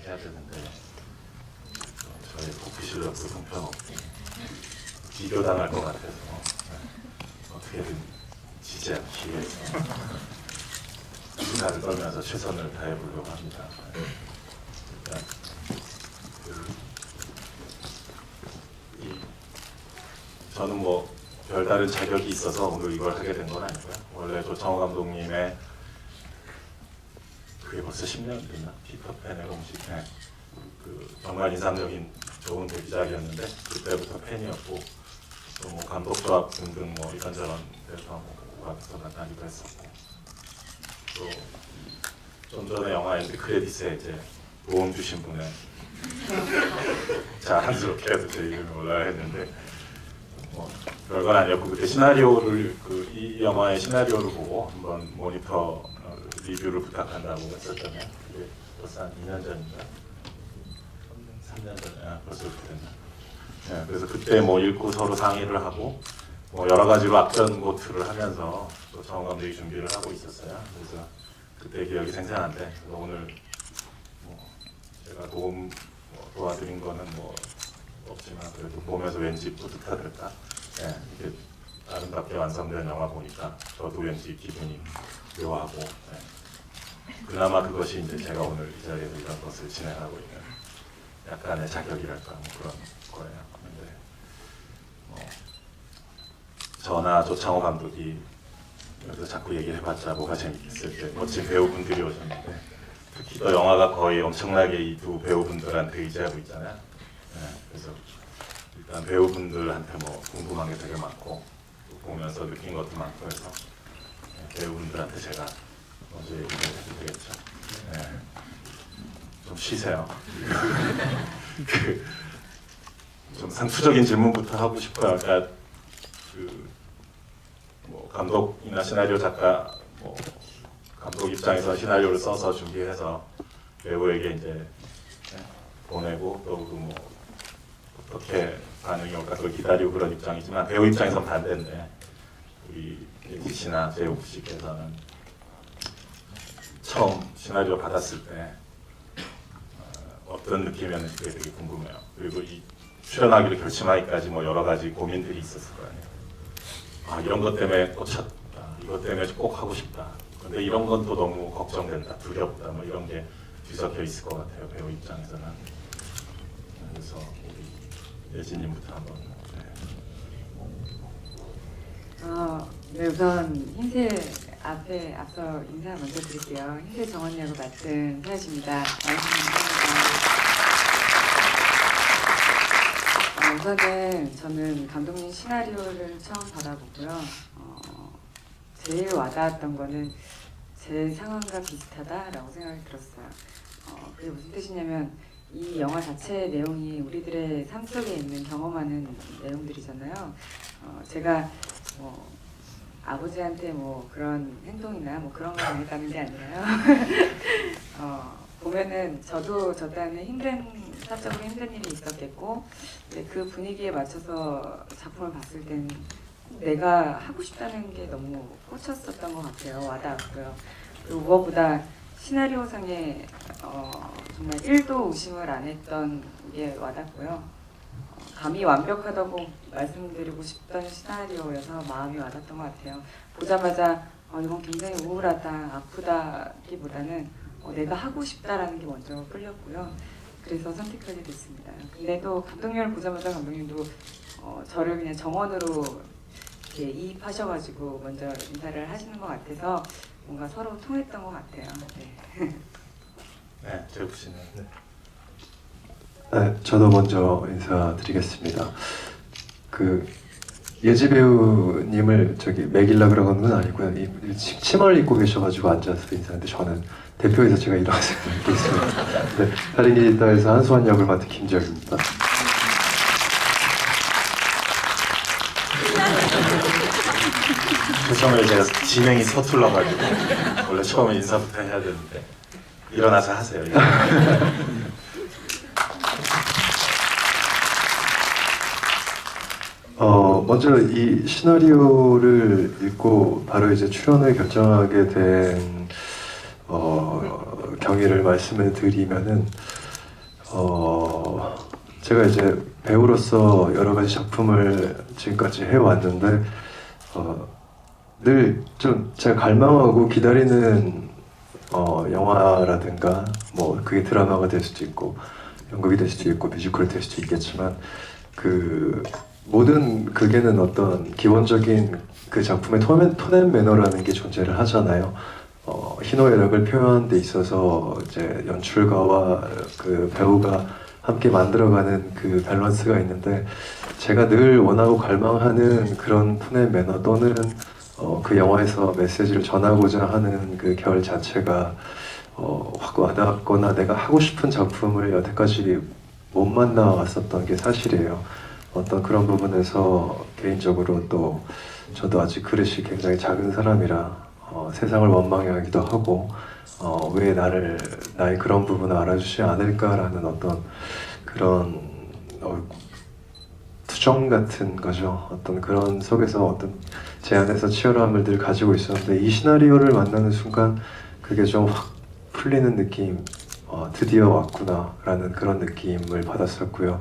해야 되는데 저의 토크 실력도 형편없고 비교당할 것 같아서 어떻게든 지지하기 위해서 수다를 떨면서 최선을 다해보려고 합니다. 일단 저는 뭐 별다른 자격이 있어서 오늘 이걸 하게 된 건 아니고요. 원래 조창호 감독님의 그게 벌써 10년 됐나? 피터팬의 공식 그 정말 인상적인 좋은 데뷔작이었는데 그때부터 팬이었고 또 뭐 감독조합 등등 뭐 이런저런 데서 와서 만나기도 했었고 또 좀 전에 영화 엔드 크레딧에 이제 도움 주신 분의 자랑스럽게도 제 이름이 올라야 했는데 뭐 별건 아니었고 그때 시나리오를 이 영화의 시나리오를 보고 한번 모니터 리뷰를 부탁한다고 했었잖아요. 그게 벌써 한 2년 전인가? 3년 전에 벌써 그렇게 됐나? 네, 그래서 그때 뭐 읽고 서로 상의를 하고 뭐 여러 가지로 악전 고투를 하면서 또 정우 감독이 준비를 하고 있었어요. 그래서 그때 기억이 생생한데 오늘 뭐 제가 도와드린 거는 뭐 없지만 그래도 보면서 왠지 뿌듯하달까? 네, 이게 아름답게 완성된 영화 보니까 저도 왠지 기분이 묘하고 네. 그나마 그것이 이제 제가 오늘 이 자리에서 이런 것을 진행하고 있는 약간의 자격이랄까 뭐 그런 거예요. 근데 뭐 저나 조창호 감독이 여기서 자꾸 얘기해봤자 뭐가 재밌겠을 때 멋진 배우분들이 오셨는데 특히 또 영화가 거의 엄청나게 이 두 배우분들한테 의지하고 있잖아요. 네, 그래서 일단 배우분들한테 뭐 궁금한 게 되게 많고 보면서 느낀 것도 많고 해서 배우분들한테 제가 먼저 얘기를 해도 되겠죠. 네. 좀 쉬세요. 좀 상투적인 질문부터 하고 싶어요. 그러니까 뭐 감독이나 시나리오 작가, 뭐 감독 입장에서 시나리오를 써서 준비해서 배우에게 이제 보내고 또 뭐 어떻게 반응이 올까 그걸 기다리고 그런 입장이지만 배우 입장에서는 반대인데 우리 예지 씨나 재욱 씨께서는 처음 시나리오 받았을 때 어떤 느낌이었는지 되게 궁금해요. 그리고 이 출연하기를 결심하기까지 뭐 여러 가지 고민들이 있었을 거 아니에요. 아 이런 것 때문에 꽂혔다. 이것 때문에 꼭 하고 싶다. 근데 이런 건 또 너무 걱정된다. 두렵다. 뭐 이런 게 뒤섞여 있을 것 같아요. 배우 입장에서는. 그래서 우리 예진님부터 한번. 네, 우선 흰색 앞에 앞서 인사 먼저 드릴게요. 흰색 정원 역을 맡은 서혜지입니다. 우선은 저는 감독님 시나리오를 처음 받아보고요. 제일 와닿았던 거는 제 상황과 비슷하다라고 생각이 들었어요. 그게 무슨 뜻이냐면 이 영화 자체의 내용이 우리들의 삶 속에 있는 경험하는 내용들이잖아요. 제가 뭐 아버지한테 뭐 그런 행동이나 뭐 그런 거 당했다는 게 아니라요. 보면은 저도 저 때문에 사적으로 힘든 일이 있었겠고, 근데 그 분위기에 맞춰서 작품을 봤을 때는 내가 하고 싶다는 게 너무 꽂혔었던 것 같아요. 와닿았고요. 그리고 무엇보다 시나리오상에 정말 1도 의심을 안 했던 게 와닿고요. 감히 완벽하다고 말씀드리고 싶던 시나리오여서 마음이 와닿았던 것 같아요. 보자마자 이건 굉장히 우울하다, 아프다기보다는 내가 하고 싶다라는 게 먼저 끌렸고요. 그래서 선택하게 됐습니다. 근데 또 감독님을 보자마자 감독님도 저를 그냥 정원으로 이렇게 이입하셔가지고 먼저 인사를 하시는 것 같아서 뭔가 서로 통했던 것 같아요. 네. 네, 재욱 씨는. 네, 저도 먼저 인사드리겠습니다. 예지 배우님을 매길라 그런 건 아니고요. 치마를 입고 계셔가지고 앉아서 인사하는데 저는 대표에서 제가 일어나서 입고 있습니다. 네, 다린이다에서 한수환 역을 맡은 김지혁입니다. 처음에 제가 진행이 서툴러가지고 원래 처음에 인사부터 해야 되는데 일어나서 하세요. 먼저 이 시나리오를 읽고 바로 이제 출연을 결정하게 된 경위를 말씀을 드리면은 제가 이제 배우로서 여러 가지 작품을 지금까지 해왔는데 늘 좀 제가 갈망하고 기다리는 영화라든가 뭐 그게 드라마가 될 수도 있고 연극이 될 수도 있고 뮤지컬이 될 수도 있겠지만 그 모든 극에는 어떤 기본적인 그 작품의 톤앤 매너라는 게 존재를 하잖아요. 희노애락을 표현하는 데 있어서 이제 연출가와 그 배우가 함께 만들어가는 그 밸런스가 있는데 제가 늘 원하고 갈망하는 그런 톤의 매너 또는 그 영화에서 메시지를 전하고자 하는 그 결 자체가 확 와닿거나 내가 하고 싶은 작품을 여태까지 못 만나왔었던 게 사실이에요. 어떤 그런 부분에서 개인적으로 또 저도 아직 그릇이 굉장히 작은 사람이라 세상을 원망하기도 하고 왜 나의 그런 부분을 알아주지 않을까라는 어떤 그런 투정 같은 거죠. 어떤 그런 속에서 어떤 제 안에서 치열함을 늘 가지고 있었는데 이 시나리오를 만나는 순간 그게 좀 확 풀리는 느낌, 드디어 왔구나라는 그런 느낌을 받았었고요.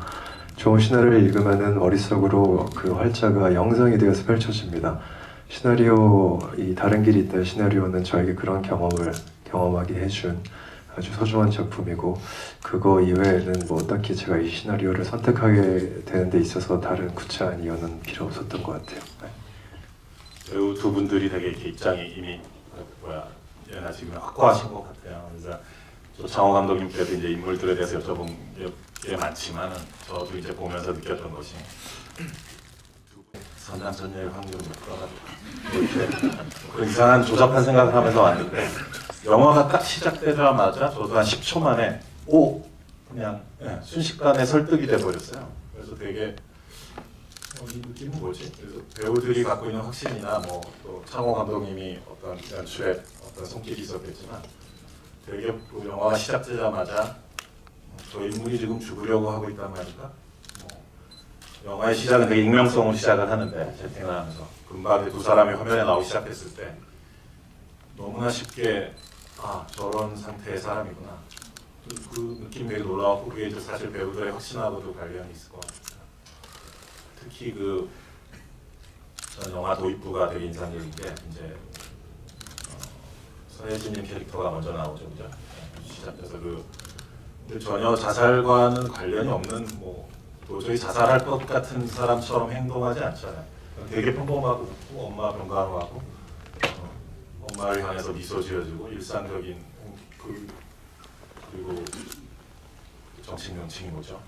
좋은 시나리오를 읽으면은 머릿속으로 그 활자가 영상이 되어서 펼쳐집니다. 시나리오, 이 다른 길이 있다 시나리오는 저에게 그런 경험을 경험하게 해준 아주 소중한 작품이고 그거 이외에는 뭐 딱히 제가 이 시나리오를 선택하게 되는 데 있어서 다른 구체한 이유는 필요 없었던 것 같아요. 네. 배우 두 분들이 되게 이렇게 입장이 이미 지금 확고하신 것 같아요. 그래서 조창호 감독님께도 이제 인물들에 대해서 여쭤본 게 많지만 저도 이제 보면서 느꼈던 것이 선남선녀의 확률을 못 풀어가지고 이렇게 그 이상한 조잡한 생각을 하면서 왔는데 영화가 딱 시작되자마자 저도 한 10초 만에 그냥 순식간에 설득이 돼버렸어요. 그래서 되게 이 느낌은 뭐지? 그래서 배우들이 갖고 있는 확신이나 뭐 또 창호 감독님이 어떤 연출에 어떤 손길이 있었겠지만 되게 그 영화가 시작되자마자 저 인물이 지금 죽으려고 하고 있단 말인가? 영화의 시작은 되게 익명성으로 시작을 하는데 채팅을 하면서 금방 두 사람이 화면에 나오기 시작했을 때 너무나 쉽게 저런 상태의 사람이구나 그 느낌이 되게 놀라웠고 그게 이제 사실 배우들의 확신하고도 관련이 있을 것 같아요. 특히 전 영화 도입부가 되게 인상적인 게 이제 서혜진님 캐릭터가 먼저 나오죠, 그죠? 시작해서 근데 전혀 자살과는 관련이 없는 도저히 자살할 것 같은 사람처럼 행동하지 않잖아요. 되게 평범하고 웃고 엄마 병간호하고 엄마를 향해서 미소 지어주고 일상적인 그리고 정식 명칭이 뭐죠?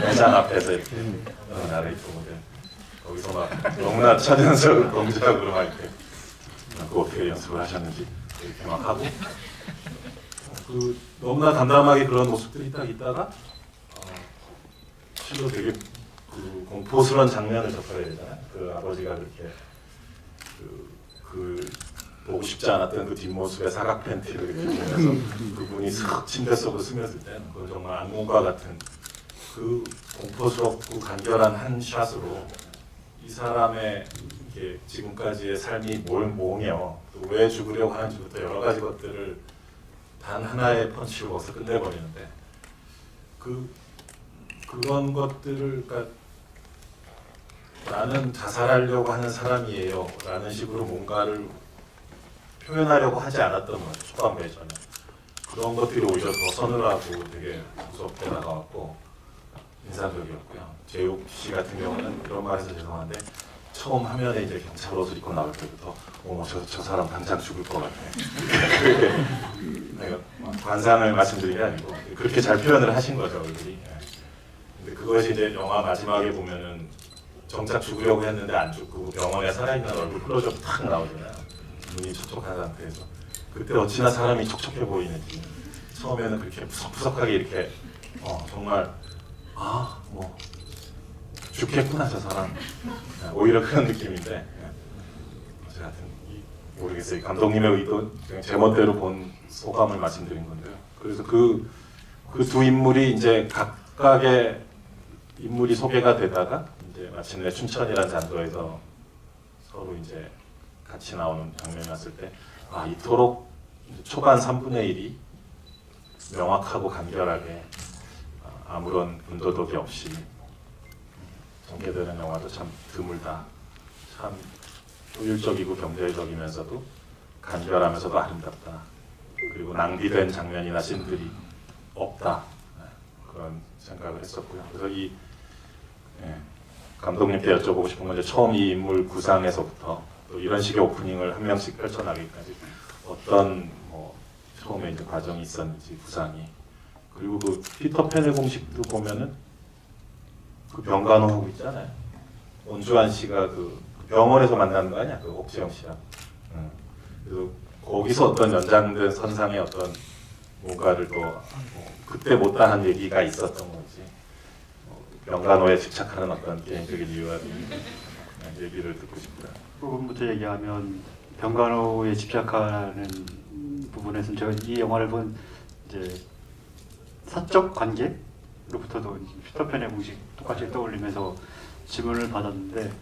매장 앞에서 이렇게 나를 입고 거기서 막 너무나 차전설 동작으로 막 이렇게 그거 어떻게 연습을 하셨는지 이렇게 막 하고 너무나 담담하게 그런 모습들이 딱 있다가 실로 되게 공포스러운 장면을 접하게 되잖아요. 그 아버지가 그렇게 보고 싶지 않았던 그 뒷모습의 사각 팬티를 이렇게 보면서 그분이 슥 침대 속으로 스며들 때는 그 정말 악몽과 같은 그 공포스럽고 간결한 한 샷으로 이 사람의 이렇게 지금까지의 삶이 뭐며 또 왜 죽으려고 하는지부터 여러 가지 것들을 단 하나의 펀치로 먹어서 끝내버리는데 그런 것들을 그러니까 나는 자살하려고 하는 사람이에요 라는 식으로 뭔가를 표현하려고 하지 않았던 거죠. 초반부에 전에 그런 것들이 오히려 더 서늘하고 되게 무섭게 다가왔고 인상적이었고요. 재욱 씨 같은 경우는 그런 말해서 죄송한데 처음 화면에 이제 경찰 옷을 입고 나올 때부터 저 사람 당장 죽을 것 같아. 내가 관상을 말씀드린 게 아니고 그렇게 잘 표현을 하신 거죠, 얼굴이. 근데 그것이 이제 영화 마지막에 보면은 정작 죽으려고 했는데 안 죽고 병원에 살아있는 얼굴 클로즈업 탁 나오잖아요. 눈이 촉촉한 상태에서 그때 어찌나 사람이 촉촉해 보이는지 처음에는 그렇게 푸석푸석하게 이렇게 정말 죽겠구나 저 사람 오히려 그런 느낌인데 하여튼 모르겠어요. 감독님의 의도 그냥 제 멋대로 본 소감을 말씀드린 건데요. 그래서 그 두 인물이 이제 각각의 인물이 소개가 되다가 이제 마침내 춘천이라는 잔도에서 서로 이제 같이 나오는 장면이 왔을 때 이토록 초반 3분의 1이 명확하고 간결하게 아무런 군더더기 없이 전개되는 영화도 참 드물다. 참 효율적이고 경제적이면서도 간결하면서도 아름답다. 그리고 낭비된 장면이나 씬들이 없다. 그런 생각을 했었고요. 그래서 이 감독님께 여쭤보고 싶은 건 이제 처음 이 인물 구상에서부터 또 이런 식의 오프닝을 한 명씩 펼쳐나가기까지 어떤 처음에 이제 과정이 있었는지 구상이, 그리고 그 피터팬의 공식도 보면은 그 병간호하고 있잖아요. 온주환 씨가 그 병원에서 만나는 거 아니야? 그 옥지영 씨랑. 그래서 거기서 어떤 연장된 선상의 어떤 뭔가를 또 그때 못다한 얘기가 있었던 거지. 병간호에 집착하는 어떤 개인적인 이유와 얘기를 듣고 싶고요. 그 부분부터 얘기하면 병간호에 집착하는 부분에서는 제가 이 영화를 본 이제 사적 관계로부터도 피터팬의 공식 똑같이 떠올리면서 질문을 받았는데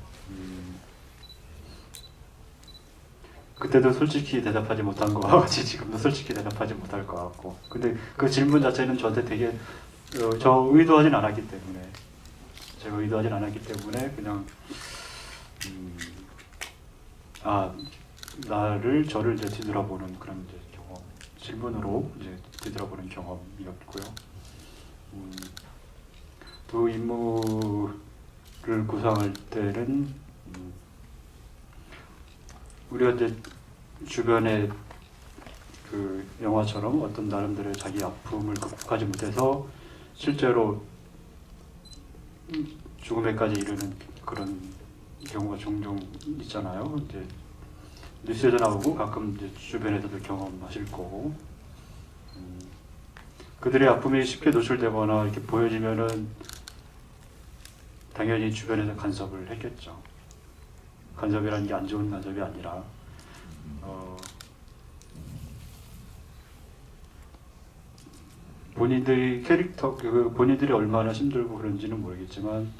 그때도 솔직히 대답하지 못한 거와 같이 지금도 솔직히 대답하지 못할 것 같고, 근데 그 질문 자체는 저한테 되게 저 의도하진 않았기 때문에 제가 의도하진 않았기 때문에 그냥 저를 이제 뒤돌아보는 그런 이제 경험, 질문으로 이제 뒤돌아보는 경험이었고요. 두 인물을 구상할 때는 우리가 이제 주변에 그 영화처럼 어떤 나름대로의 자기 아픔을 극복하지 못해서 실제로 죽음에까지 이르는 그런 경우가 종종 있잖아요. 이제 뉴스에도 나오고 가끔 이제 주변에서도 경험하실 거고, 그들의 아픔이 쉽게 노출되거나 이렇게 보여지면은 당연히 주변에서 간섭을 했겠죠. 간섭이라는 게 안 좋은 간섭이 아니라 본인들이 본인들이 얼마나 힘들고 그런지는 모르겠지만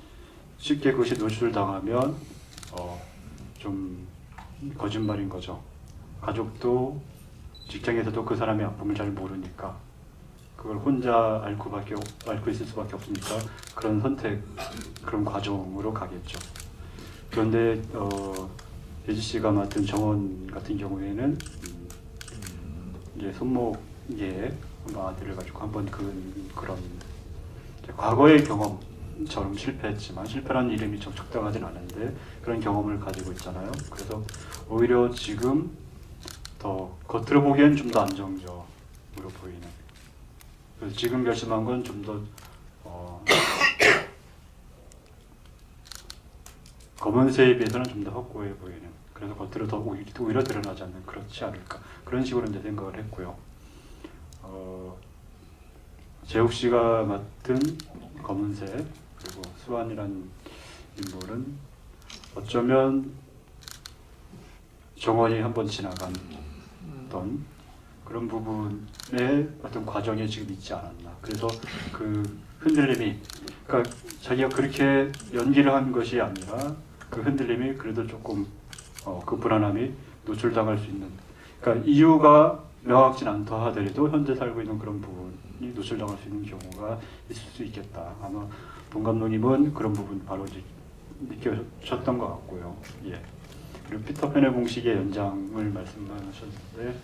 쉽게 그것이 노출당하면 좀 거짓말인 거죠. 가족도 직장에서도 그 사람의 아픔을 잘 모르니까 그걸 혼자 앓고 있을 수밖에 없으니까 그런 선택, 그런 과정으로 가겠죠. 그런데 예지 씨가 맡은 정원 같은 경우에는 이제 손목에 아들을 가지고 한번 그런 과거의 경험처럼 실패했지만, 실패라는 이름이 적당하진 않은데 그런 경험을 가지고 있잖아요. 그래서 오히려 지금 더 겉으로 보기엔 좀 더 안정적으로 보이는, 그래서 지금 결심한 건 좀 더 검은새에 비해서는 좀 더 확고해 보이는, 그래서 겉으로 더 오히려 드러나지 않는, 그렇지 않을까, 그런 식으로 이제 생각을 했고요. 재욱 씨가 맡은 검은새, 그리고 수환이라는 인물은 어쩌면 정원이 한번 지나간 그런 부분의 어떤 과정에 지금 있지 않았나. 그래서 그 흔들림이, 그러니까 자기가 그렇게 연기를 한 것이 아니라 그 흔들림이 그래도 조금 그 불안함이 노출당할 수 있는, 그러니까 이유가 명확진 않다 하더라도 현재 살고 있는 그런 부분이 노출당할 수 있는 경우가 있을 수 있겠다. 아마 본 감독님은 그런 부분 바로 이제 느끼셨던 것 같고요. 예. 그리고 피터팬의 공식의 연장을 말씀하셨는데,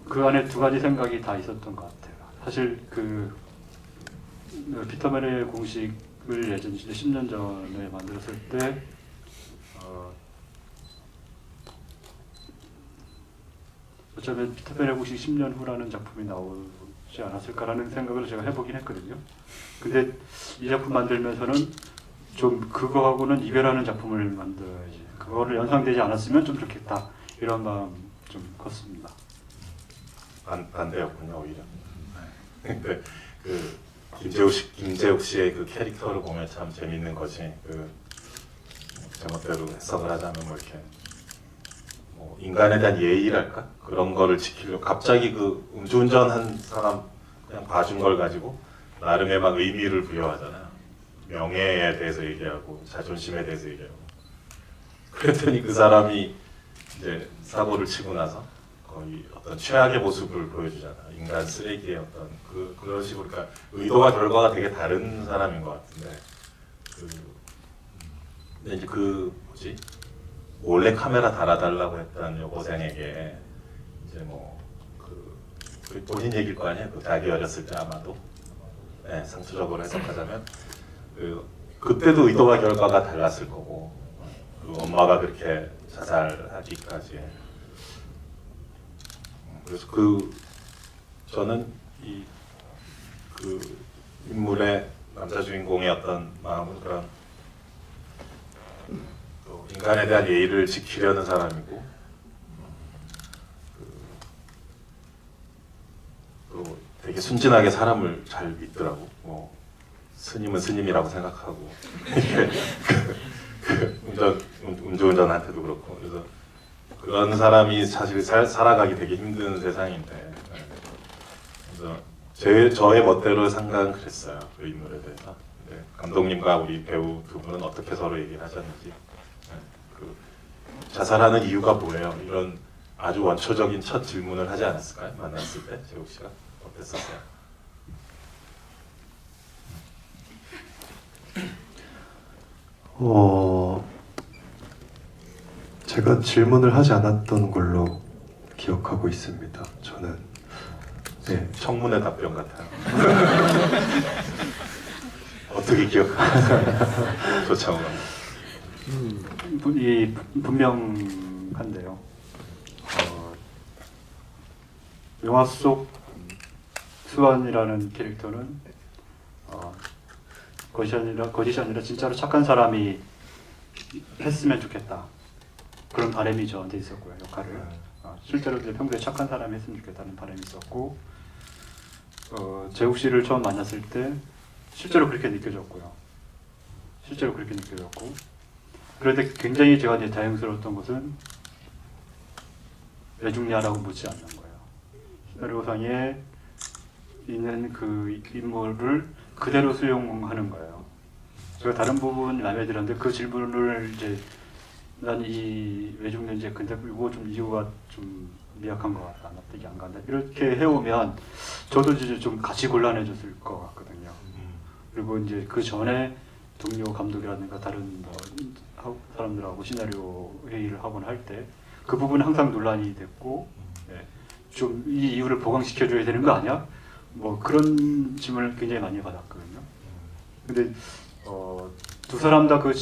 그 안에 두 가지 생각이 다 있었던 것 같아요. 사실 그 피터팬의 공식을 예전 10년 전에 만들었을 때 어쩌면 피터팬의 공식 10년 후라는 작품이 나오지 않았을까라는 생각을 제가 해보긴 했거든요. 근데 이 작품 만들면서는 좀 그거하고는 이별하는 작품을 만들어야지, 그거를 연상되지 않았으면 좀 좋겠다, 이런 마음 좀 컸습니다. 반대였군요, 오히려. 근데 그 김재욱 씨의 그 캐릭터를 보면 참 재밌는 것이, 그 제멋대로 해석을 하자면 이렇게 인간에 대한 예의랄까, 그런 거를 지키려고 갑자기 그 음주운전한 사람 그냥 봐준 걸 가지고 나름의 막 의미를 부여하잖아요. 명예에 대해서 얘기하고 자존심에 대해서 얘기하고. 그랬더니 그 사람이 이제 사고를 치고 나서 거의 어떤 최악의 모습을 보여주잖아. 인간 쓰레기의 어떤 그런 식으로 그러니까 의도와 결과가 되게 다른 사람인 것 같은데 근데 이제 뭐지 몰래 카메라 달아달라고 했던 여고생에게 이제 그 본인 얘기일 거 아니에요. 그 자기 어렸을 때 아마도 네, 상투적으로 해석하자면 그때도 의도와 결과가 달랐을 거고 그 엄마가 그렇게 자살하기까지 그래서 저는 그 인물의 남자 주인공의 어떤 마음은 그런 또 인간에 대한 예의를 지키려는 사람이고 또 되게 순진하게 사람을 잘 믿더라고. 뭐 스님은 스님이라고 생각하고 음주운전한테도 그렇고 그래서 그런 사람이 사실 살아가기 되게 힘든 세상인데 그래서 저의 멋대로 상당히 그랬어요. 그 인물에 대해서. 네, 감독님과 우리 배우 두 분은 어떻게 서로 얘기를 하셨는지 그 자살하는 이유가 뭐예요? 이런 아주 원초적인 첫 질문을 하지 않았을까요? 만났을 때 재욱 씨가 어땠었어요? 제가 질문을 하지 않았던 걸로 기억하고 있습니다. 저는 네. 청문회 답변 같아요. 어떻게 기억하세요? 조창호 감독님. 이 분명한데요. 영화 속 수완이라는 캐릭터는 거짓이 아니라 진짜로 착한 사람이 했으면 좋겠다. 그런 바람이 저한테 있었고요. 역할을 실제로 이제 평소에 착한 사람이 했으면 좋겠다는 바람이 있었고 재욱 씨를 처음 만났을 때 실제로 그렇게 느껴졌고요. 그런데 굉장히 제가 이제 다행스러웠던 것은 왜 죽냐라고 묻지 않는 거예요. 시나리오상에 있는 그 인물을 그대로 수용하는 거예요. 제가 다른 부분 마음에 들었는데 그 질문을 이제 난 이 왜 죽는지 근데 이거 좀 이유가 좀 미약한 것 같다, 납득이 안 간다 이렇게 해오면 저도 이제 좀 같이 곤란해졌을 것 같거든요. 그리고 이제 그 전에 동료 감독이라든가 다른 사람들하고 시나리오 회의를 하거나 할 때 그 부분은 항상 논란이 됐고 좀 이 이유를 보강시켜줘야 되는 거 아니야? 뭐 그런 질문을 굉장히 많이 받았거든요. 근데 두 사람 다 그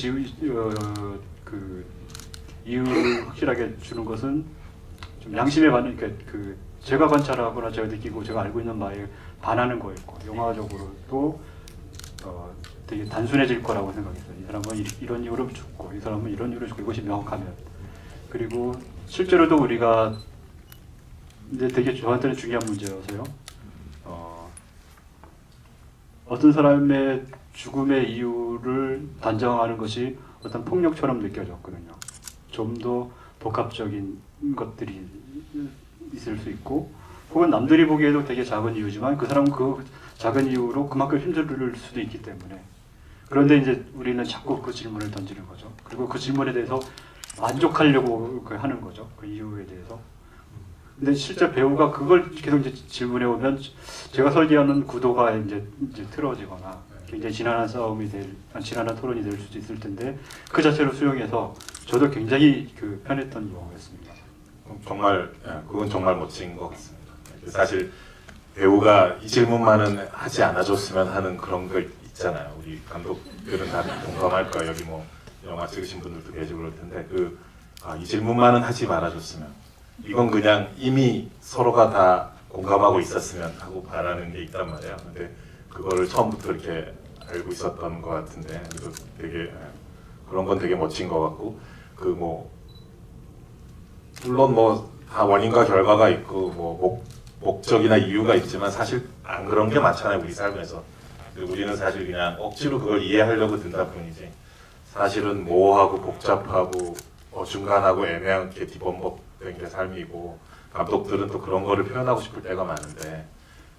이유를 확실하게 주는 것은 좀 양심에 반하는 그 제가 관찰하거나 제가 느끼고 제가 알고 있는 바에 반하는 거였고 영화적으로도 되게 단순해질 거라고 생각했어요. 이 사람은 이런 이유로 죽고 이 사람은 이런 이유로 죽고 이것이 명확하면 그리고 실제로도 우리가 이제 되게 저한테는 중요한 문제여서요. 어떤 사람의 죽음의 이유를 단정하는 것이 어떤 폭력처럼 느껴졌거든요. 좀 더 복합적인 것들이 있을 수 있고 혹은 남들이 보기에도 되게 작은 이유지만 그 사람은 그 작은 이유로 그만큼 힘들 수도 있기 때문에 그런데 이제 우리는 자꾸 그 질문을 던지는 거죠. 그리고 그 질문에 대해서 만족하려고 하는 거죠. 그 이유에 대해서. 근데 실제 배우가 그걸 계속 이제 질문해 오면 제가 설계하는 구도가 이제 틀어지거나 굉장히 지난한 지난한 토론이 될 수도 있을 텐데 그 자체로 수용해서 저도 굉장히 편했던 영화였습니다. 정말 그건 정말 멋진 것 같습니다. 사실 배우가 이 질문만은 하지 않아줬으면 하는 그런 거 있잖아요. 우리 감독들은 다 공감할 거예요. 여기 뭐 영화 찍으신 분들도 계시고 그럴 텐데 이 질문만은 하지 말아줬으면 이건 그냥 이미 서로가 다 공감하고 있었으면 하고 바라는 게 있단 말이에요. 근데 그거를 처음부터 이렇게 알고 있었던 것 같은데 그래서 되게 그런 건 되게 멋진 것 같고 물론 뭐 다 원인과 결과가 있고 뭐 목적이나 이유가 있지만 사실 안 그런 게 많잖아요 우리 삶에서. 우리는 사실 그냥 억지로 그걸 이해하려고 든다 뿐이지 사실은 모호하고 복잡하고 어중간하고 애매하게 뒤범벅된 게 삶이고 감독들은 또 그런 거를 표현하고 싶을 때가 많은데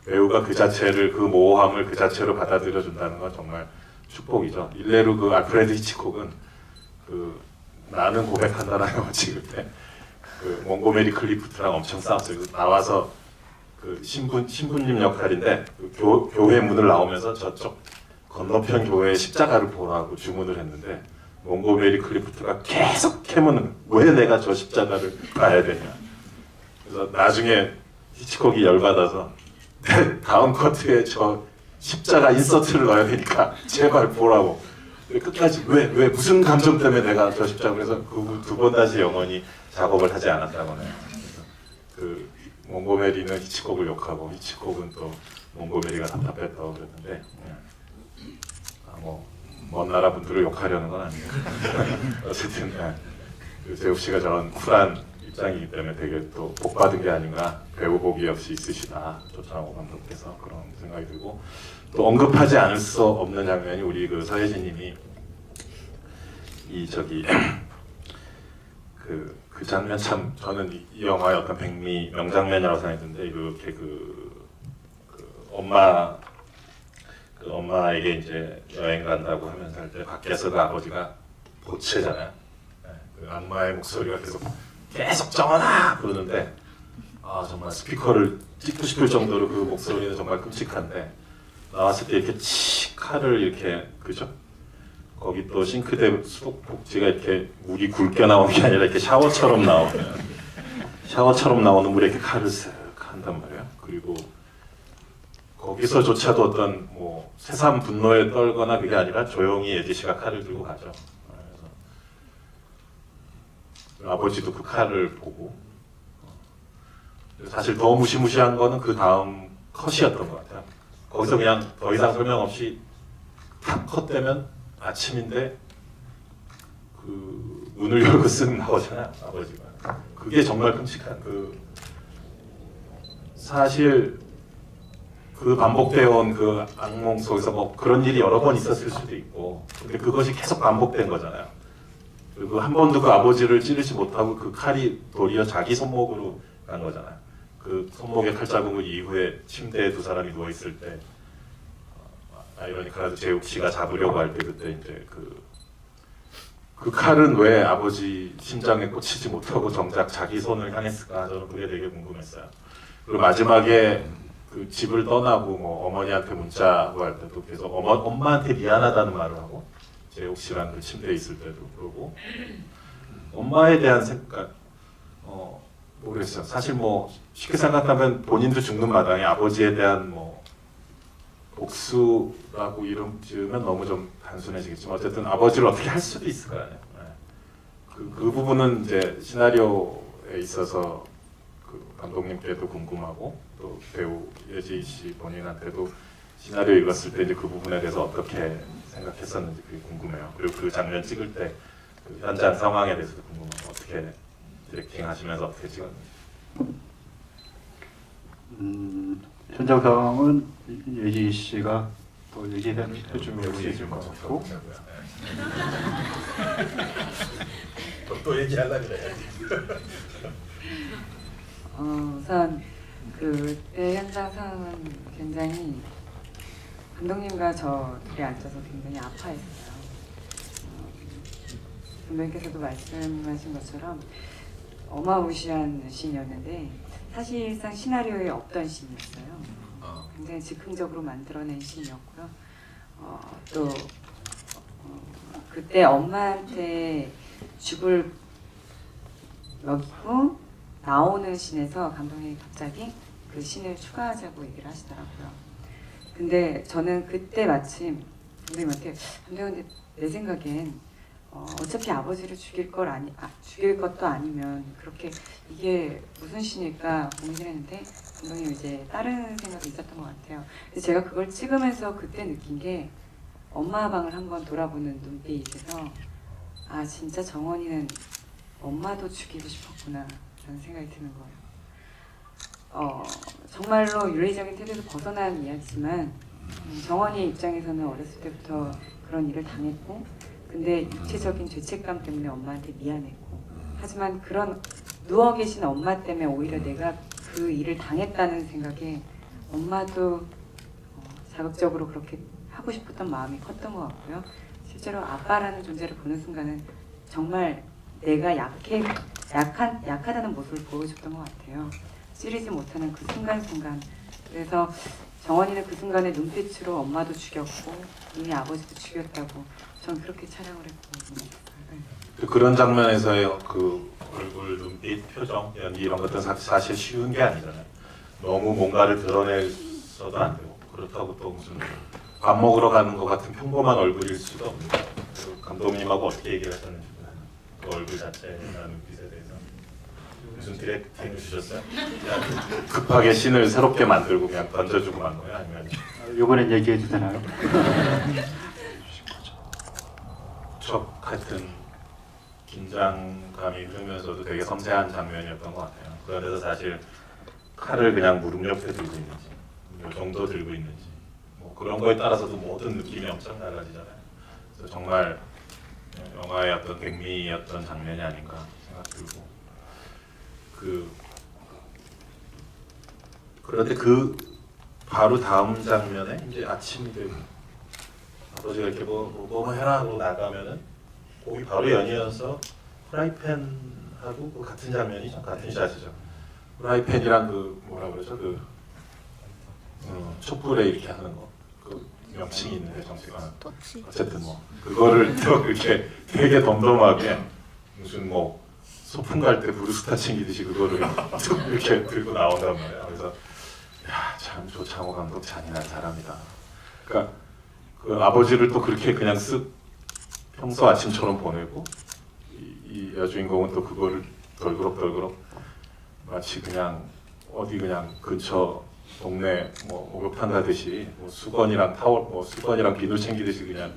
배우가 그 자체를 그 모호함을 그 자체로 받아들여 준다는 건 정말 축복이죠. 일례로 그 알프레드 히치콕은 나는 고백한다라는 영화 찍을 때 그 몽고메리 클리프트랑 엄청 싸웠어요. 그래서 나와서 그 신부님 역할인데 그 교회 문을 나오면서 저쪽 건너편 교회에 십자가를 보라고 주문을 했는데 몽고메리 클리프트가 계속 캐문을 왜 내가 저 십자가를 봐야 되냐. 그래서 나중에 히치콕이 열받아서 다음 커트에 저 십자가 인서트를 넣어야 되니까 제발 보라고. 끝까지 왜 무슨 감정 때문에 내가 저 십자가. 그래서 그 두 번 다시 영원히 작업을 하지 않았다고 해요. 그 몽고메리는 히치콕을 욕하고 히치콕은 또 몽고메리가 답답했다고 그랬는데 먼 나라 분들을 욕하려는 건 아니에요. 어쨌든 그 재욱 씨가 저런 쿨한 입장이기 때문에 되게 또 복받은 게 아닌가, 배우 복이 역시 있으시다, 조창호 감독께서 그런 생각이 들고, 또 언급하지 않을 수 없는 장면이 우리 그 서혜진님이 그 장면 참 저는 이 영화의 어떤 백미 명장면이라고 생각했는데, 이렇게 엄마에게 이제 여행 간다고 하면서 할 때 밖에서 그 아버지가 보채잖아요. 그 악마의 목소리가 계속 정원아 그러는데, 정말 스피커를 찍고 싶을 정도로 그 목소리는 정말 끔찍한데, 나왔을 때 이렇게 칼을 이렇게, 그죠? 거기 또 싱크대 수도꼭지가 이렇게 물이 굵게 나오는 게 아니라 이렇게 샤워처럼 나오는 물에 이렇게 칼을 쓱 한단 말이에요. 그리고 거기서조차도 어떤 새삼 분노에 떨거나 그게 아니라 조용히 예지 씨가 칼을 들고 가죠. 그래서 아버지도 그 칼을 보고, 사실 더 무시무시한 거는 그 다음 컷이었던 것 같아요. 거기서 그냥 더 이상 설명 없이 탁 컷되면 아침인데 그 문을 열고 쓱 나오잖아요, 아버지가. 그게 정말 끔찍한, 사실 그 반복되어 온 그 악몽 속에서 그런 일이 여러 번 있었을 수도 있고, 근데 그것이 계속 반복된 거잖아요. 그리고 한 번도 그 아버지를 찌르지 못하고 그 칼이 도리어 자기 손목으로 간 거잖아요. 그 손목에 칼자국을 이후에 침대에 두 사람이 누워 있을 때, 아이러니컬하게 재욱 씨가 잡으려고 할 때 그때 이제 그 칼은 왜 아버지 심장에 꽂히지 못하고 정작 자기 손을 향했을까? 저는 그게 되게 궁금했어요. 그리고 마지막에 그 집을 떠나고 어머니한테 문자하고 할 때도 계속 엄마한테 미안하다는 말을 하고, 재욱 씨랑 그 침대에 있을 때도 그러고, 엄마에 대한 생각, 모르겠어요. 사실 쉽게 생각하면 본인도 죽는 마당에 아버지에 대한 복수라고 이름 지으면 너무 좀 단순해지겠지만, 어쨌든 아버지를 어떻게 할 수도 있을 거 아니에요. 그 부분은 이제 시나리오에 있어서 그 감독님께도 궁금하고, 또 배우 예지 씨 본인한테도 시나리오 읽었을 때 이제 그 부분에 대해서 어떻게 생각했었는지 그게 궁금해요. 그리고 그 장면 찍을 때 그 현장 상황에 대해서도 궁금하고, 어떻게 디렉팅 하시면서 어떻게 찍었는지. 현장 상황은 예지 씨가 또 얘기해 주면 좋을 것 같고, 또 얘기하려고 그래야지. 우선 그때 현장 상황은 굉장히 감독님과 저 둘이 앉아서 굉장히 아파했어요. 감독님께서도 말씀하신 것처럼 어마무시한 씬이었는데, 사실상 시나리오에 없던 씬이었어요. 굉장히 즉흥적으로 만들어낸 씬이었고요. 또 그때 엄마한테 죽을 먹이고 나오는 씬에서 감독님이 갑자기 그 씬을 추가하자고 얘기를 하시더라고요. 근데 저는 그때 마침 감독님한테, 감독님 내 생각엔 어차피 아버지를 죽일 것도 아니면 그렇게 이게 무슨 씬일까 고민을 했는데, 감독님 이제 다른 생각이 있었던 것 같아요. 근데 제가 그걸 찍으면서 그때 느낀 게, 엄마 방을 한번 돌아보는 눈빛에서 진짜 정원이는 엄마도 죽이고 싶었구나 라는 생각이 드는 거예요. 정말로 윤리적인 태도에서 벗어난 이야기지만, 정원이 입장에서는 어렸을 때부터 그런 일을 당했고, 근데 육체적인 죄책감 때문에 엄마한테 미안했고, 하지만 그런 누워 계신 엄마 때문에 오히려 내가 그 일을 당했다는 생각에 엄마도 자극적으로 그렇게 하고 싶었던 마음이 컸던 것 같고요. 실제로 아빠라는 존재를 보는 순간은 정말 내가 약하다는 모습을 보여줬던 것 같아요. 찌르지 못하는 그 순간순간. 그래서 정원이는 그 순간에 눈빛으로 엄마도 죽였고 이미 아버지도 죽였다고 전 그렇게 촬영을 했거든요. 네. 그런 장면에서의 그 얼굴, 눈빛, 표정, 연기 이런 것들은 사실 쉬운 게 아니잖아요. 너무 뭔가를 드러내서도 안 되고 그렇다고 또 무슨 밥 먹으러 가는 것 같은 평범한 얼굴일 수도 없는 거예요. 그 감독님하고 어떻게 얘기를 하셨는지 그 얼굴 자체나 눈빛에 대해서 무슨 디렉팅을 주셨어요? 그냥 급하게 씬을 새롭게 만들고 그냥 던져주고 만 거예요? 아니면 이번엔 얘기해도 되나요? 척 하여튼 긴장감이 흐르면서도 되게 섬세한 장면이었던 것 같아요. 그런데도 사실 칼을 그냥 무릎 옆에 들고 있는지 이 정도 들고 있는지 뭐 그런 거에 따라서도 모든 느낌이 엄청 달라지잖아요. 그래서 정말 영화의 어떤 백미였던 장면이 아닌가 생각 들고 그런데 그 바로 다음 장면에 이제 아침이 되고 아버지가 이렇게 뭐 해라 하고 나가면은 거기 바로 연이어서 프라이팬하고 그 같은 장면이죠. 같은 샷이죠. 프라이팬이랑 그 뭐라 그러죠? 그 촛불에 이렇게 하는 거. 그 명칭이 있는데 정치가 어쨌든 뭐 그거를 또 이렇게 되게 덤덤하게 무슨 뭐 소풍 갈 때 브루스타 챙기듯이 그거를 툭 이렇게 들고 나온단 말이에요. 그래서 야, 참 조창호 감독 잔인한 사람이다. 그러니까 그 아버지를 또 그렇게 그냥 쓱 평소 아침처럼 보내고 이 여주인공은 또 그거를 덜그럭 마치 그냥 어디 그냥 근처 동네 뭐 목욕탕 가듯이 뭐 수건이랑 타월 뭐 수건이랑 비누 챙기듯이 그냥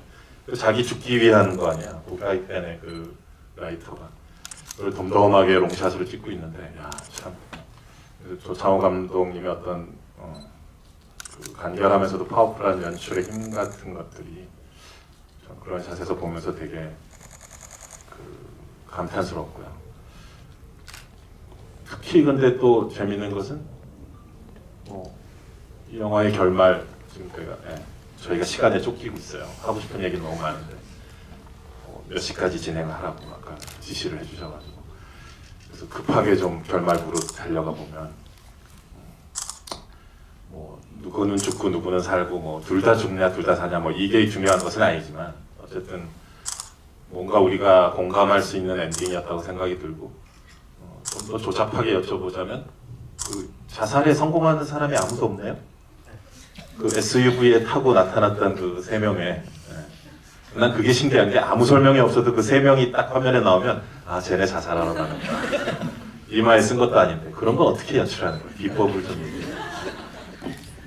자기 죽기 위한 거 아니야. 그 프라이팬에 그 라이터가 그걸 덤덤하게 롱샷으로 찍고 있는데 야 참 조창호 감독님의 어떤 그 간결하면서도 파워풀한 연출의 힘 같은 것들이 그런 샷에서 보면서 되게 그 감탄스럽고요. 특히 근데 또 재밌는 것은 이 영화의 결말 지금 저희가 시간에 쫓기고 있어요. 하고 싶은 얘기 너무 많은데 몇 시까지 진행을 하라고 아까 지시를 해주셔가지고 그래서 급하게 좀 결말부로 달려가 보면 뭐 누구는 죽고 누구는 살고 뭐 둘 다 죽냐 둘 다 사냐 뭐 이게 중요한 것은 아니지만 어쨌든 뭔가 우리가 공감할 수 있는 엔딩이었다고 생각이 들고 좀 더 조잡하게 여쭤보자면 그 자살에 성공하는 사람이 아무도 없네요. 그 SUV에 타고 나타났던 그 세 명의 난 그게 신기한 게 아무 설명이 없어도 그 세 명이 딱 화면에 나오면 아 쟤네 자살하러 가는 거야. 이마에 쓴 것도 아닌데 그런 건 어떻게 연출하는 거야? 비법을 좀 얘기해.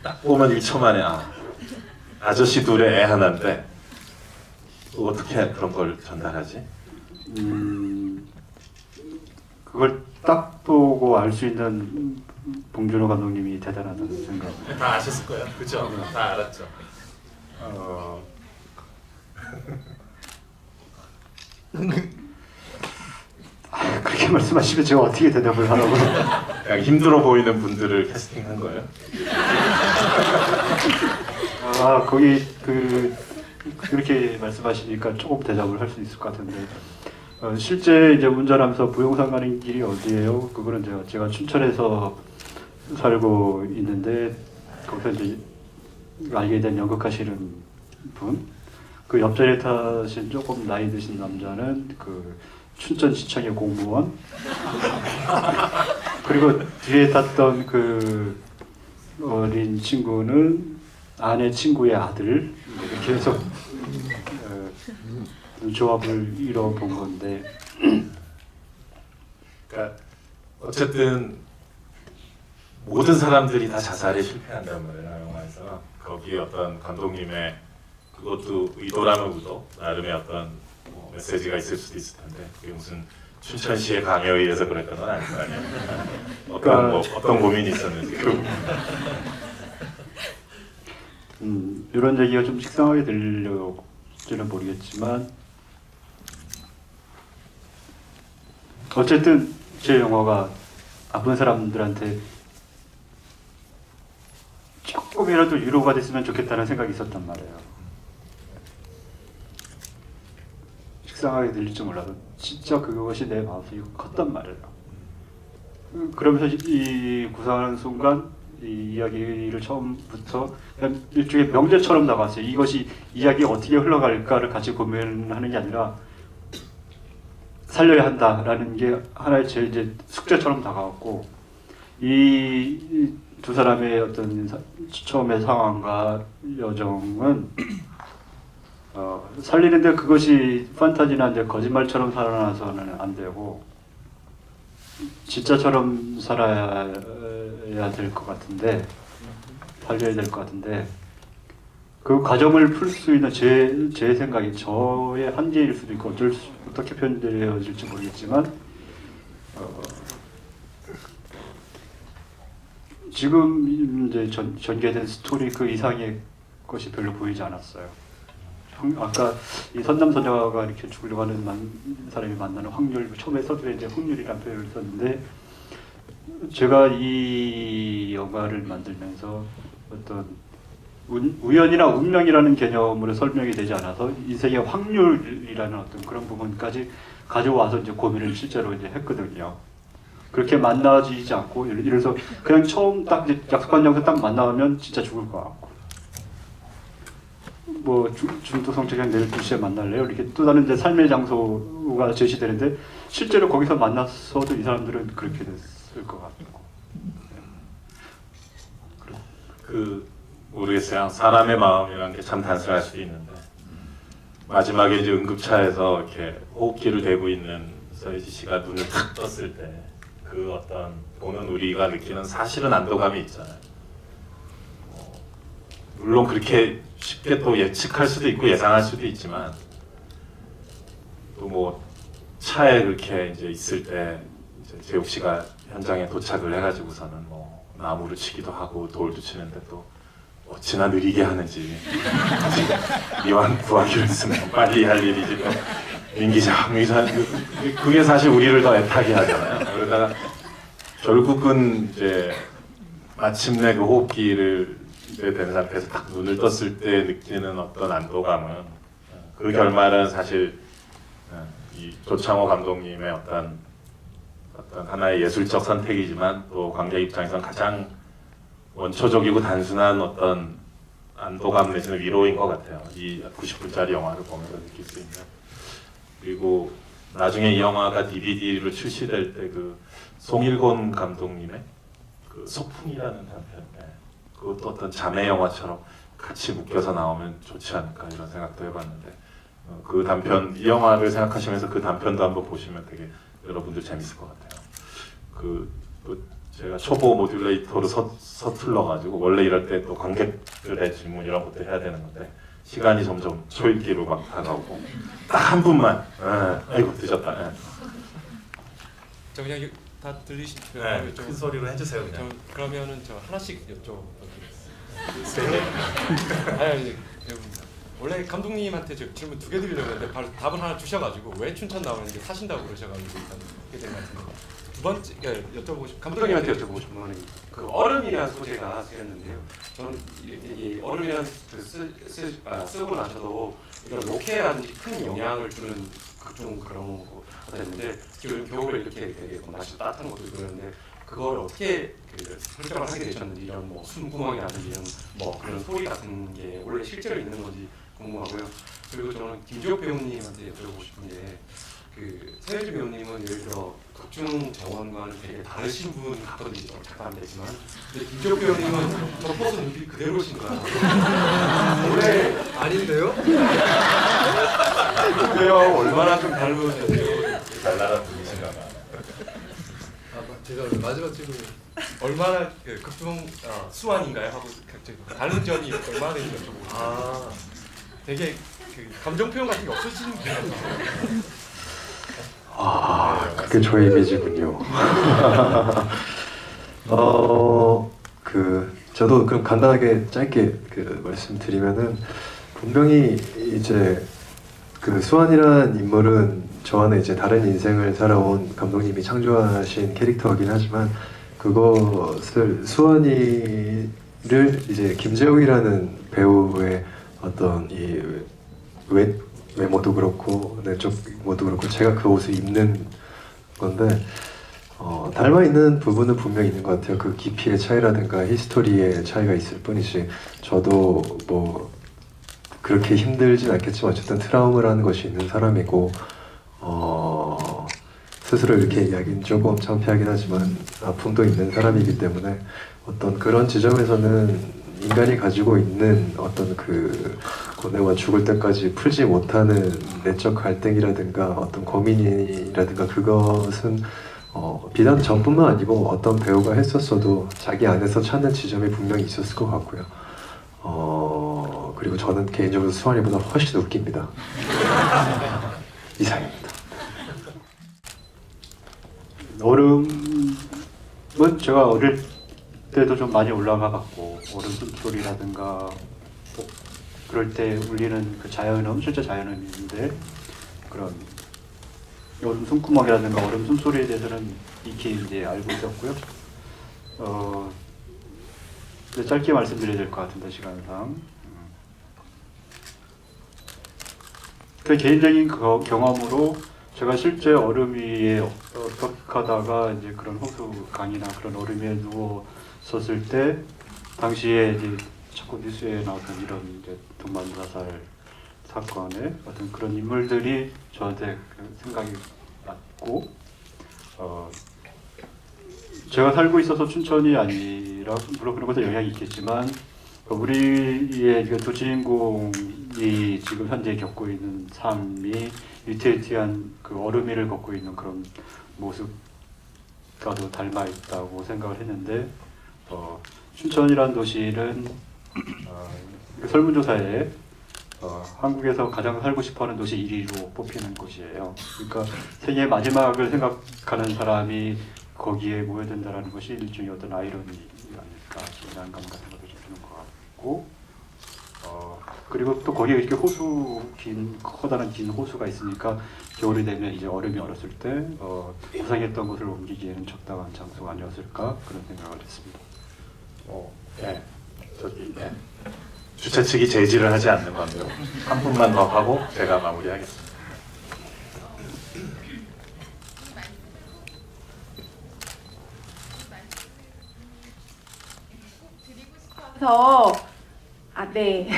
딱 보면 1초 만에 아저씨 둘에 애 하나인데 또 어떻게 그런 걸 전달하지? 그걸 딱 보고 알 수 있는 봉준호 감독님이 대단하다는 생각. 다 아셨을 거예요, 그렇죠? 다 알았죠. 그렇게 말씀하시면 제가 어떻게 대답을 하라고? 그냥 힘들어 보이는 분들을 캐스팅한 거예요. 거기 그렇게 말씀하시니까 조금 대답을 할 수 있을 것 같은데 실제 이제 운전하면서 부용산 가는 길이 어디예요? 그거는 제가 춘천에서 살고 있는데 거기서 이제 알게 된 연극하시는 분, 그 옆자리에 타신 조금 나이 드신 남자는 그 춘천시청의 공무원, 그리고 뒤에 탔던 그 어린 친구는 아내 친구의 아들, 이렇게 해서 조합을 이뤄본 건데 그러니까 어쨌든 모든 사람들이 다 자살에 실패한단 말이에요, 영화에서. 거기에 어떤 감독님의 그것도 의도라면 의도, 나름의 어떤 메시지가 있을 수도 있을 텐데 그게 무슨 춘천시의 강요에 의해서 그랬던 건 아닐 거 아니에요. 어떤 고민이 있었는지. 이런 얘기가 좀 식상하게 들릴지는 모르겠지만 어쨌든 제 영화가 아픈 사람들한테 조금이라도 위로가 됐으면 좋겠다는 생각이 있었단 말이에요. 식상하게 들릴지 몰라도 진짜 그것이 내 마음속에 컸단 말이에요. 그러면서 이 구상하는 순간 이 이야기를 처음부터 그냥 일종의 명제처럼 나갔어요. 이것이 이야기가 어떻게 흘러갈까를 같이 고민하는 게 아니라 살려야 한다라는 게 하나의 제 이제 숙제처럼 다가왔고, 이 두 사람의 어떤 처음의 상황과 여정은 살리는데 그것이 판타지나 이제 거짓말처럼 살아나서는 안 되고 진짜처럼 살아야 될 것 같은데, 살려야 될 것 같은데, 그 과정을 풀 수 있는 제 생각이 저의 한계일 수도 있고 어떻게 표현되어질지 모르겠지만 지금 이제 전개된 스토리 그 이상의 것이 별로 보이지 않았어요. 아까 이 선남선녀가 이렇게 죽으려고 하는 사람이 만나는 확률, 처음에 서두에 이제 확률이라는 표현을 썼는데, 제가 이 영화를 만들면서 어떤 우연이나 운명이라는 개념으로 설명이 되지 않아서 인생의 확률이라는 어떤 그런 부분까지 가져와서 이제 고민을 실제로 이제 했거든요. 그렇게 만나지지 않고, 예를 들어서 그냥 처음 딱 이제 약속한 장소 딱 만나면 진짜 죽을 것 같고, 뭐 중도성적인 내일 2시에 만날래요? 이렇게 또 다른 이제 삶의 장소가 제시되는데 실제로 거기서 만났어도 이 사람들은 그렇게 됐을 것 같고. 모르겠어요. 사람의 마음이라는 게 참 단순할 수도 있는데 마지막에 이제 응급차에서 이렇게 호흡기를 대고 있는 서예지 씨가 눈을 탁 떴을 때 그 어떤 보는 우리가 느끼는 사실은 안도감이 있잖아요. 물론 그렇게 쉽게 또 예측할 수도 있고 예상할 수도 있지만 또 뭐 차에 그렇게 이제 있을 때 이제 재욱 씨가 현장에 도착을 해가지고서는 뭐 나무를 치기도 하고 돌도 치는데 또 어찌나 느리게 하는지 이왕 구하기로 했으면 빨리 할 일이지 또 민기장 그게 사실 우리를 더 애타게 하잖아요. 그러다가 결국은 이제 마침내 그 호흡기를 된 상태에서 딱 눈을 떴을 때 느끼는 어떤 안도감은 그 결말은 사실 이 조창호 감독님의 어떤 하나의 예술적 선택이지만 또 관객 입장에서는 가장 원초적이고 단순한 어떤 안도감 내지는 위로인 것 같아요. 이 90분짜리 영화를 보면서 느낄 수 있는. 그리고 나중에 이 영화가 DVD로 출시될 때 그 송일곤 감독님의 그 소풍이라는 단편, 그것도 어떤 자매 영화처럼 같이 묶여서 나오면 좋지 않을까 이런 생각도 해봤는데 그 단편, 이 영화를 생각하시면서 그 단편도 한번 보시면 되게 여러분들 재밌을 것 같아요. 제가 초보 모듈레이터로 서툴러가지고 원래 이럴 때 또 관객들의 질문 이런 것도 해야 되는 건데 시간이 점점 초읽기로 막 다가오고 딱 한 분만 아이고 늦었다. 저 그냥 다 들리시죠? 큰 소리로 해주세요 그냥. 그러면은 저 하나씩 여쭤볼게요. 아니 원래 감독님한테 저 질문 2개 드리려고 했는데 바로 답을 하나 주셔가지고 왜 춘천 나오는지 사신다고 그러셔가지고 일단 그렇게 된 것 같은데, 두 번째 여쭤보고 싶 감독님한테 여쭤보고 싶은 거는 그 얼음이라는 소재가 쓰였는데요. 저는 이 얼음이라는 쓰고 나서도 이런 로케한 큰 영향을 주는 각종 그런 거가 됐는데, 지금 겨울에 이렇게 되게 날씨 따뜻한 것도 그러는데 그걸 어떻게 설정을 하게 되셨는지, 이런 뭐 숨구멍이라든지 이런 뭐 그런 소리 같은 게 원래 실제로 있는 건지 궁금하고요. 그리고 저는 김지옥 배우님한테 여쭤보고 싶은 게, 그 서예지 배우님은 예를 들어 극중 정원과는 되게 다르신 분 같거든요. 잠깐 안 되지만, 근데 김지옥 배우님은 저 포스 눈빛 그대로신 거야. 원래 아닌데요? 그래요. 얼마나 좀 닮으셨어요. 잘 나간 분이신가 봐. 제가 마지막 질문 얼마나 극중 수완인가요? 하고 갑자기 다른 점이 얼마나 되는지 여쭤보고 되게 감정 표현 같은 게 없으신 분 같아요. 그게 저의 이미지군요. 저도 그럼 간단하게 짧게 말씀드리면은, 분명히 이제 그 수환이라는 인물은 저 안에 이제 다른 인생을 살아온 감독님이 창조하신 캐릭터이긴 하지만, 그것을 수환이를 이제 김재웅이라는 배우의 어떤 외모도 그렇고 내적 외모도 그렇고 제가 그 옷을 입는 건데 닮아 있는 부분은 분명히 있는 것 같아요. 그 깊이의 차이라든가 히스토리의 차이가 있을 뿐이지 저도 뭐 그렇게 힘들진 않겠지만 어쨌든 트라우마라는 것이 있는 사람이고 스스로 이렇게 얘기하기는 조금 창피하긴 하지만 아픔도 있는 사람이기 때문에 어떤 그런 지점에서는 인간이 가지고 있는 어떤 그 고뇌와 죽을 때까지 풀지 못하는 내적 갈등이라든가 어떤 고민이라든가 그것은 비단 저뿐만 아니고 어떤 배우가 했었어도 자기 안에서 찾는 지점이 분명히 있었을 것 같고요. 그리고 저는 개인적으로 수환이보다 훨씬 웃깁니다. 이상입니다. 얼음은 제가 어릴 때도 좀 많이 올라가 봤고 얼음 숨소리라든가 뭐 그럴 때 울리는 그 자연음, 실제 자연음인데 그런 얼음 숨구멍이라든가 얼음 숨소리에 대해서는 익히 이제 알고 있었고요. 이제 짧게 말씀드려야 될 것 같은데 시간상. 그 개인적인 경험으로 제가 실제 얼음 위에 어떡하다가 이제 그런 호수 강이나 그런 얼음 위에 누웠었을 때 당시에 이제 자꾸 뉴스에 나왔던 이런 이제 동반 자살 사건의 어떤 그런 인물들이 저한테 그 생각이 났고 제가 살고 있어서 춘천이 아니라 물론 그런 것도 영향이 있겠지만 우리의 두 주인공이 지금 현재 겪고 있는 삶이 위태위태한 그 얼음 위를 걷고 있는 그런 모습과도 닮아 있다고 생각을 했는데 춘천이라는 도시는 설문조사에 한국에서 가장 살고 싶어하는 도시 1위로 뽑히는 곳이에요. 그러니까 생애 마지막을 생각하는 사람이 거기에 모여든다는 것이 일종의 어떤 아이러니 아닐까 긴장감 같은 것도 좀 주는 것 같고 그리고 또 거기에 이렇게 커다란 긴 호수가 있으니까 겨울이 되면 이제 얼음이 얼었을 때 고생했던 곳을 옮기기에는 적당한 장소가 아니었을까 그런 생각을 했습니다. 네. 네. 주최 측이 제지를 하지 않는 건데요. 한 분만 더 하고 제가 마무리하겠습니다. 네.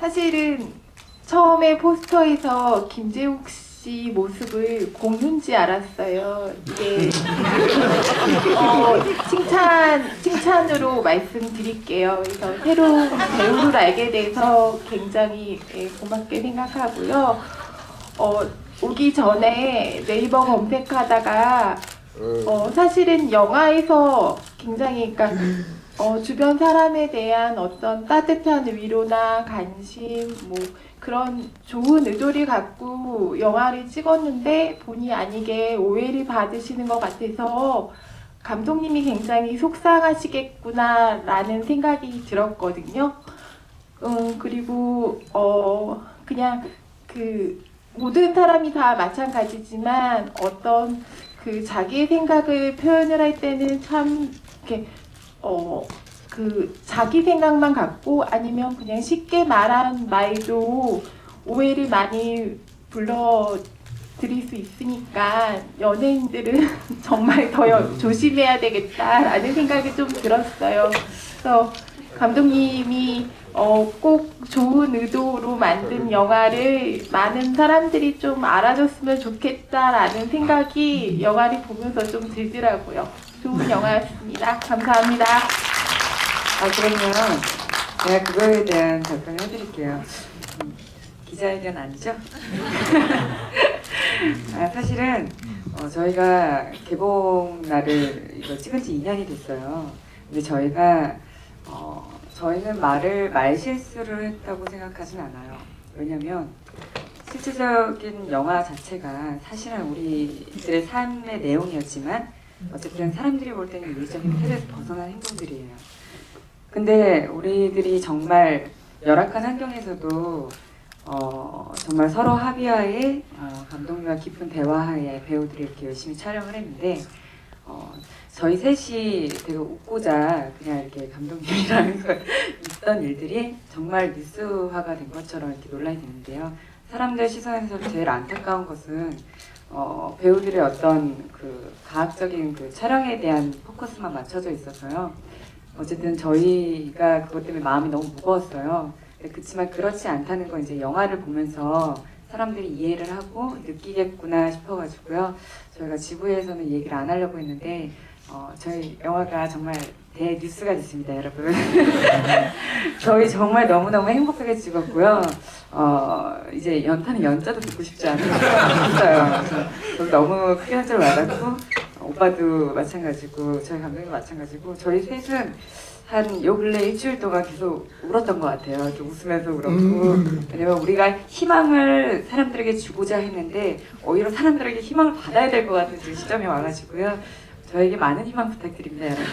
사실은 처음에 포스터에서 김재욱 씨 모습을 공유인지 알았어요. 이게 칭찬으로 말씀드릴게요. 그래서 새로운 배우를 알게 돼서 굉장히 고맙게 생각하고요. 오기 전에 네이버 검색하다가 사실은 영화에서 굉장히 주변 사람에 대한 어떤 따뜻한 위로나 관심, 뭐 그런 좋은 의도를 갖고 영화를 찍었는데 본의 아니게 오해를 받으시는 것 같아서 감독님이 굉장히 속상하시겠구나라는 생각이 들었거든요. 그리고 그냥 그 모든 사람이 다 마찬가지지만 어떤 그 자기의 생각을 표현을 할 때는 참 이렇게 그 자기 생각만 갖고 아니면 그냥 쉽게 말한 말도 오해를 많이 불러들일 수 있으니까 연예인들은 정말 더 조심해야 되겠다라는 생각이 좀 들었어요. 그래서 감독님이 꼭 좋은 의도로 만든 영화를 많은 사람들이 좀 알아줬으면 좋겠다라는 생각이 영화를 보면서 좀 들더라고요. 좋은 영화였습니다. 감사합니다. 그러면 제가 그거에 대한 답변을 해드릴게요. 기자회견 아니죠? 사실은 저희가 개봉 날을 이거 찍은 지 2년이 됐어요. 근데 저희는 말 실수를 했다고 생각하진 않아요. 왜냐면 실질적인 영화 자체가 사실은 우리들의 삶의 내용이었지만 어쨌든 사람들이 볼 때는 윤리적인 틀에서 벗어난 행동들이에요. 근데 우리들이 정말 열악한 환경에서도 정말 서로 합의하에 감독님과 깊은 대화하에 배우들이 이렇게 열심히 촬영을 했는데 저희 셋이 되게 웃고자 그냥 이렇게 감독님이랑 있던 일들이 정말 뉴스화가 된 것처럼 이렇게 논란이 되는데요. 사람들 시선에서 제일 안타까운 것은 배우들의 어떤 그 과학적인 그 촬영에 대한 포커스만 맞춰져 있어서요. 어쨌든 저희가 그것 때문에 마음이 너무 무거웠어요. 그렇지만 그렇지 않다는 건 이제 영화를 보면서 사람들이 이해를 하고 느끼겠구나 싶어가지고요. 저희가 지부에서는 얘기를 안 하려고 했는데 저희 영화가 정말 대뉴스가 됐습니다, 여러분. 저희 정말 너무너무 행복하게 찍었고요. 이제 연타는 연자도 듣고 싶지 않은 생각이 있어요. 그래서 너무 크게 한 줄 알았고 오빠도 마찬가지고 저희 감독님도 마찬가지고 저희 셋은 한 요 근래 일주일 동안 계속 울었던 것 같아요. 이렇게 웃으면서 울었고 왜냐면 우리가 희망을 사람들에게 주고자 했는데 오히려 사람들에게 희망을 받아야 될 것 같은 지금 시점에 와가지고요. 저에게 많은 희망 부탁드립니다, 여러분. 네.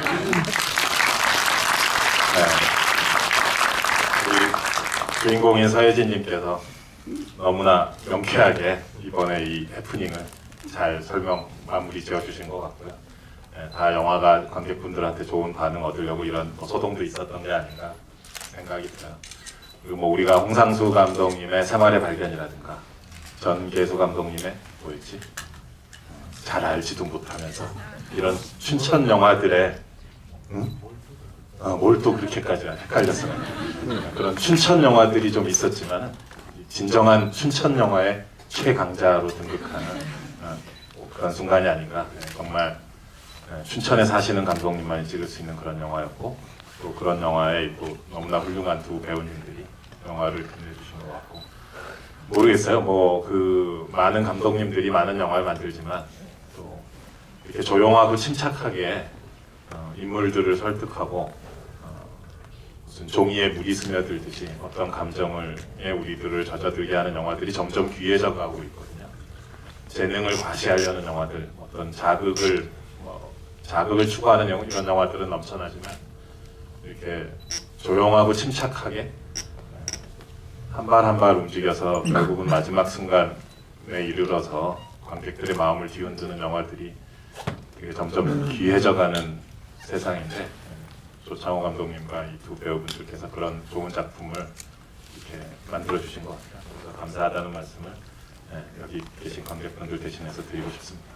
우리 주인공인 서예진님께서 너무나 명쾌하게 이번에 이 해프닝을 잘 설명 마무리 지어주신 것 같고요. 네, 다 영화가 관객분들한테 좋은 반응 얻으려고 이런 소동도 있었던 게 아닌가 생각이 들어요. 그리고 뭐 우리가 홍상수 감독님의 생활의 발견이라든가 전계수 감독님의 뭐였지? 잘 알지도 못하면서 이런 춘천 영화들의 뭘 또 그렇게까지 헷갈렸어요. 그런 춘천 영화들이 좀 있었지만 진정한 춘천 영화의 최강자로 등극하는 그런 순간이 아닌가. 정말 춘천에 사시는 감독님만이 찍을 수 있는 그런 영화였고 또 그런 영화에 또 너무나 훌륭한 두 배우님들이 영화를 빛내주신 것 같고 모르겠어요. 뭐 그 많은 감독님들이 많은 영화를 만들지만 또 이렇게 조용하고 침착하게 인물들을 설득하고 무슨 종이에 물이 스며들듯이 어떤 감정을 우리들을 젖어들게 하는 영화들이 점점 귀해져 가고 있거든요. 재능을 과시하려는 영화들, 어떤 자극을 추구하는 이런 영화들은 넘쳐나지만 이렇게 조용하고 침착하게 한 발 한 발 움직여서 결국은 마지막 순간에 이르러서 관객들의 마음을 뒤흔드는 영화들이 되게 점점 귀해져가는 세상인데 조창호 감독님과 이 두 배우분들께서 그런 좋은 작품을 이렇게 만들어 주신 것 같아요. 그래서 감사하다는 말씀을 여기 계신 관객분들 대신해서 드리고 싶습니다.